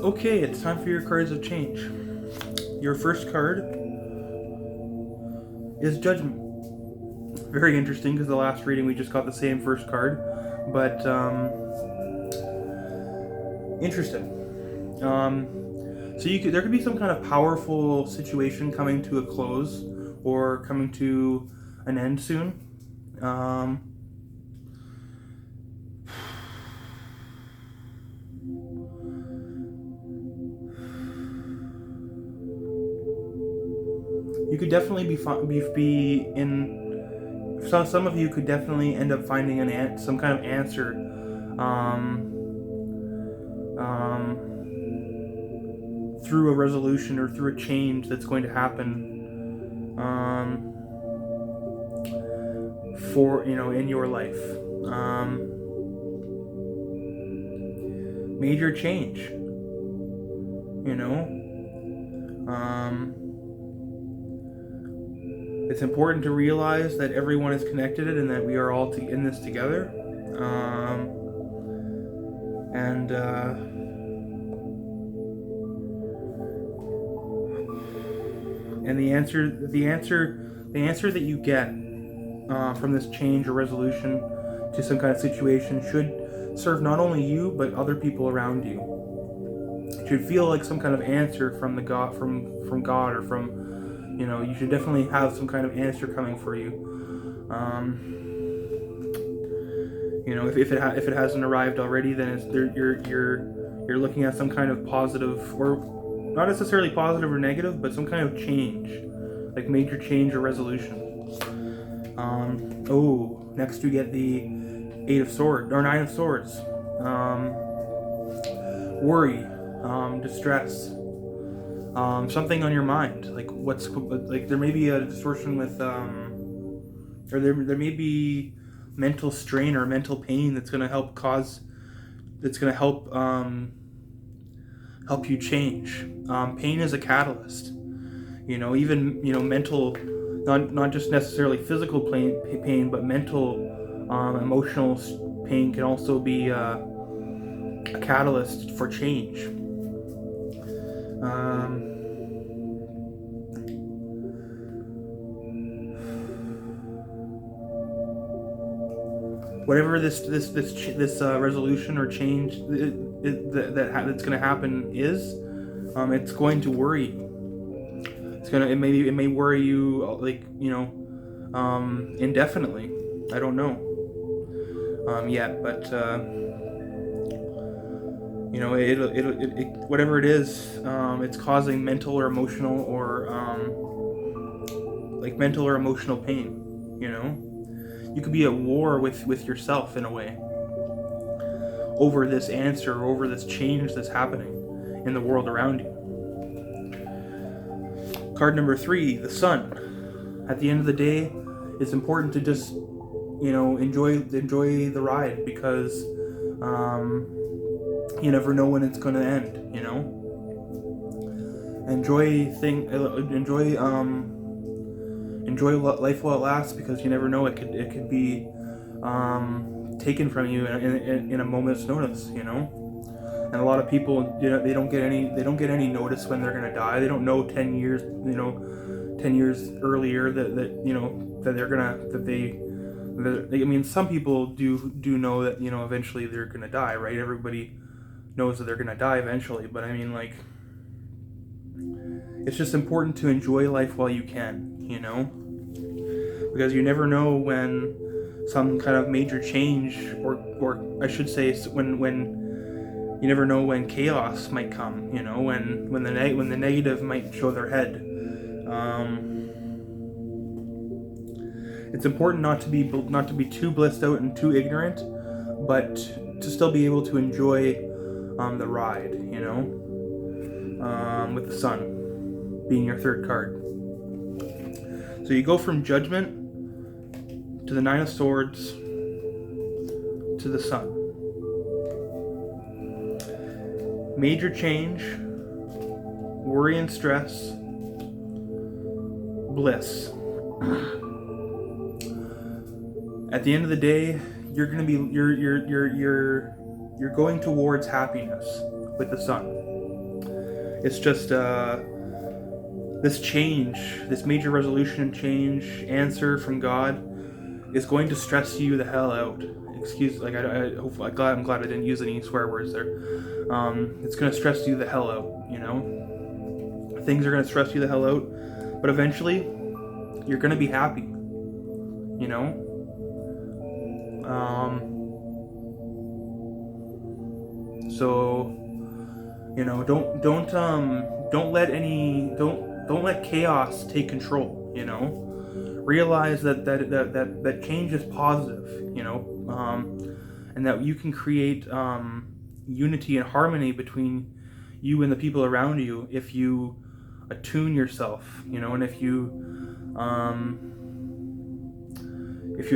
Okay, it's time for your cards of change. Your first card is Judgment. Very interesting, because the last reading we just got the same first card, but interesting. So there could be some kind of powerful situation coming to a close or coming to an end soon. You could definitely be in. Some of you could definitely end up finding some kind of answer. Through a resolution or through a change that's going to happen for in your life. Major change. It's important to realize that everyone is connected and that we are all in this together. And the answer that you get from this change or resolution to some kind of situation should serve not only you but other people around you. It should feel like some kind of answer from God, from God, or from you should definitely have some kind of answer coming for you. If it hasn't arrived already, then you're looking at some kind of positive, or not necessarily positive or negative, but some kind of change, like major change or resolution. Next you get the Nine of Swords. Worry, distress, something on your mind, like there may be a distortion with, or there may be mental strain or mental pain that's going to help help you change. Pain is a catalyst. Even mental, not just necessarily physical pain, but mental, emotional pain can also be a catalyst for change. Whatever this resolution or change that's going to happen is, it's going to worry you. It may worry you indefinitely. I don't know yet, but whatever it is, it's causing mental or emotional pain. You could be at war with yourself in a way over this answer, over this change that's happening in the world around you. Card number 3, the Sun. At the end of the day, it's important to just enjoy the ride, because you never know when it's going to end. Enjoy life while it lasts, because you never know, it could be taken from you in a moment's notice. And a lot of people, they don't get any notice when they're gonna die. They don't know 10 years earlier that they're gonna some people do know that eventually they're gonna die, right? Everybody knows that they're gonna die eventually, but it's just important to enjoy life while you can, because you never know when some kind of major change, or I should say, when you never know when chaos might come, when the negative might show their head. It's important not to be too blissed out and too ignorant, but to still be able to enjoy the ride, with the Sun being your third card. So you go from Judgment to the Nine of Swords to the Sun. Major change, worry and stress, bliss. At the end of the day, you're going towards happiness with the Sun. It's just this change, this major resolution change answer from God is going to stress you the hell out. Excuse, like I'm glad I didn't use any swear words there. It's going to stress you the hell out. You know, things are going to stress you the hell out, but eventually, you're going to be happy. You know. So, you know, don't let chaos take control. You know, realize that change is positive. You know, and that you can create unity and harmony between you and the people around you if you attune yourself. You know, and if you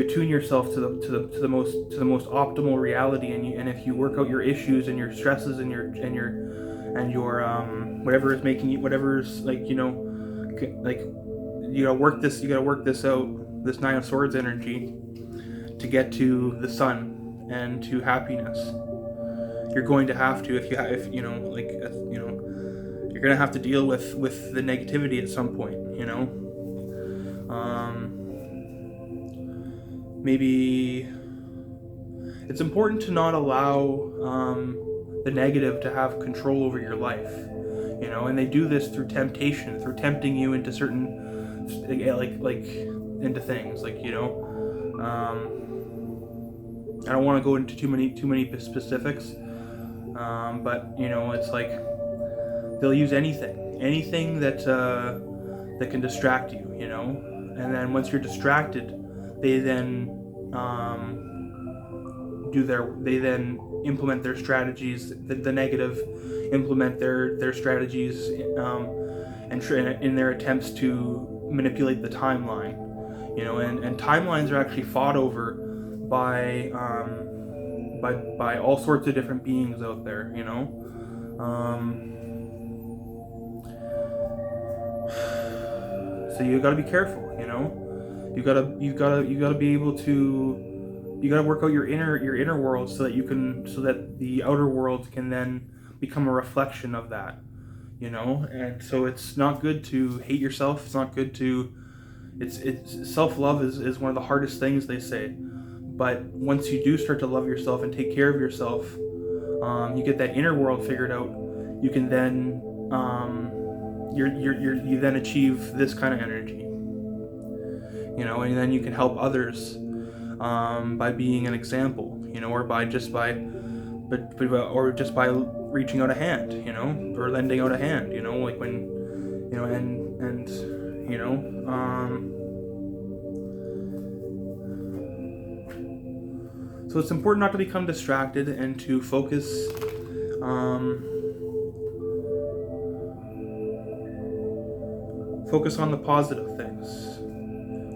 attune yourself to the most optimal reality, and if you work out your issues and your stresses and your whatever is making you, whatever's like, you know, like you gotta work this out, this Nine of Swords energy, to get to the sun and to happiness. You're going to have to, if you know, like, you know, you're gonna have to deal with the negativity at some point. You know. Maybe it's important to not allow the negative to have control over your life, you know. And they do this through temptation, through tempting you into certain, like into things, like, you know. I don't want to go into too many specifics, but you know, it's like they'll use anything that can distract you, you know. And then once you're distracted, they then implement their strategies. The negative implement their strategies, and in their attempts to manipulate the timeline. You know, and timelines are actually fought over by all sorts of different beings out there. You know. So you got to be careful. You know. You gotta be able to, you gotta work out your inner world so that the outer world can then become a reflection of that, you know. And so it's not good to hate yourself. It's not good to, it's self-love is one of the hardest things, they say. But once you do start to love yourself and take care of yourself, you get that inner world figured out. You can then you then achieve this kind of energy. You know, and then you can help others by being an example, you know, or just by reaching out a hand, you know, or lending out a hand, you know, like when, you know, and you know, so it's important not to become distracted and to focus on the positive things.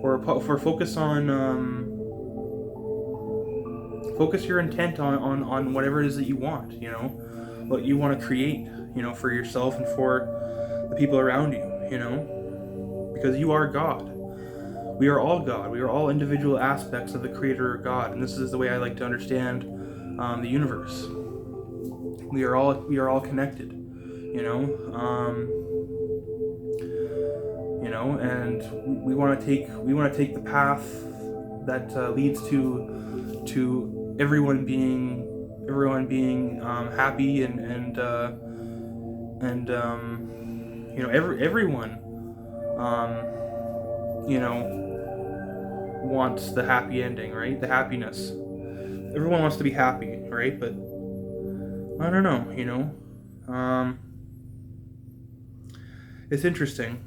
Or focus your intent on whatever it is that you want, you know, what you want to create, you know, for yourself and for the people around you, you know, because you are God. We are all God. We are all individual aspects of the Creator God, and this is the way I like to understand the universe. We are all connected, you know. You know, and we want to take the path that leads to everyone being happy and you know, everyone you know, wants the happy ending, right? The happiness. Everyone wants to be happy, right? But I don't know, you know. It's interesting.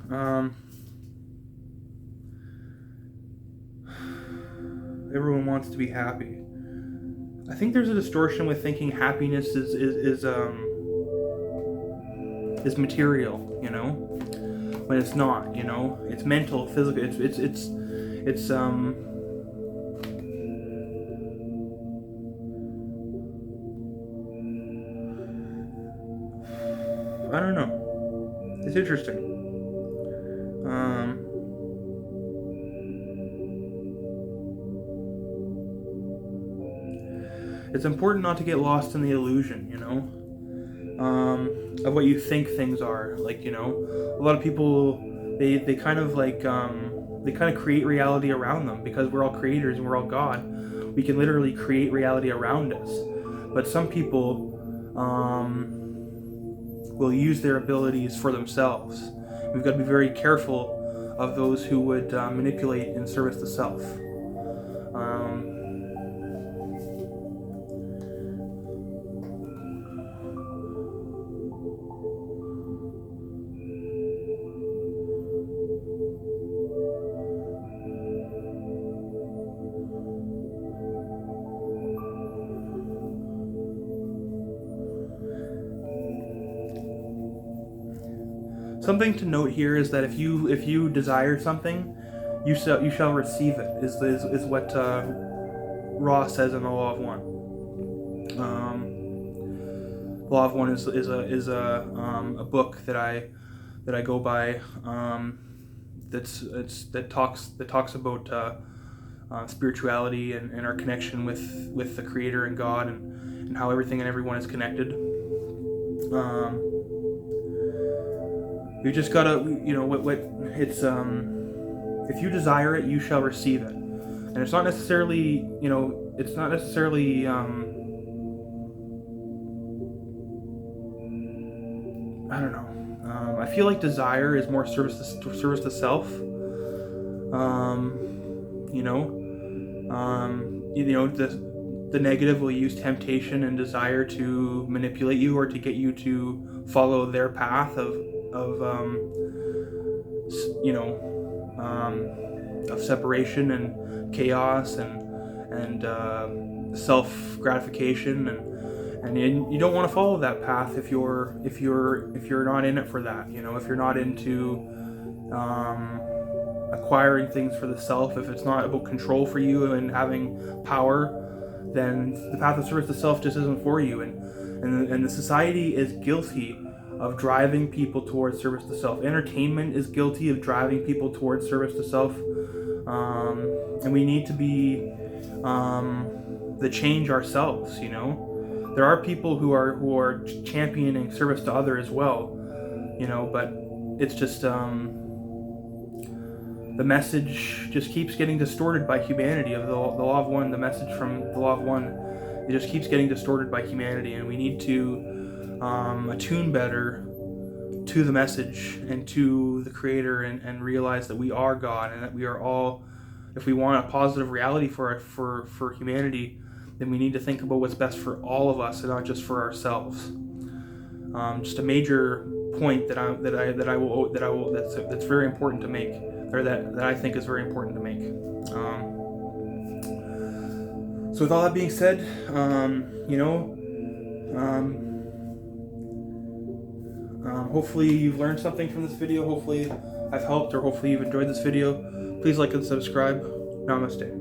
Everyone wants to be happy. I think there's a distortion with thinking happiness is material, you know, when it's not, you know. It's mental, physical. It's I don't know. It's interesting. It's important not to get lost in the illusion, you know. of what you think things are. Like, you know, a lot of people, they kind of like they kind of create reality around them, because we're all creators and we're all God. We can literally create reality around us. But some people will use their abilities for themselves. We've got to be very careful of those who would manipulate in service to self. Something to note here is that if you desire something, you shall receive it. Is what Ra says in the Law of One. Law of One is a book that I go by. That talks about spirituality and our connection with the Creator and God, and how everything and everyone is connected. You just gotta, you know, what it's if you desire it, you shall receive it. And it's not necessarily, you know, it's not necessarily I don't know. I feel like desire is more service to self. You know, the negative will use temptation and desire to manipulate you, or to get you to follow their path of separation and chaos and self gratification, and you don't want to follow that path if you're not in it for that. You know, if you're not into acquiring things for the self, if it's not about control for you and having power, then the path of service to self just isn't for you. And the society is guilty of driving people towards service to self. Entertainment is guilty of driving people towards service to self. And we need to be the change ourselves, you know. There are people who are championing service to others as well, you know, but it's just the message just keeps getting distorted by humanity of the Law of One. The message from the Law of One, it just keeps getting distorted by humanity, and we need to attune better to the message and to the Creator, and realize that we are God, and that we are all, if we want a positive reality for humanity, then we need to think about what's best for all of us and not just for ourselves. Just a major point that's very important to make, or that I think is very important to make. So with all that being said, hopefully you've learned something from this video. Hopefully I've helped, or hopefully you've enjoyed this video. Please like and subscribe. Namaste.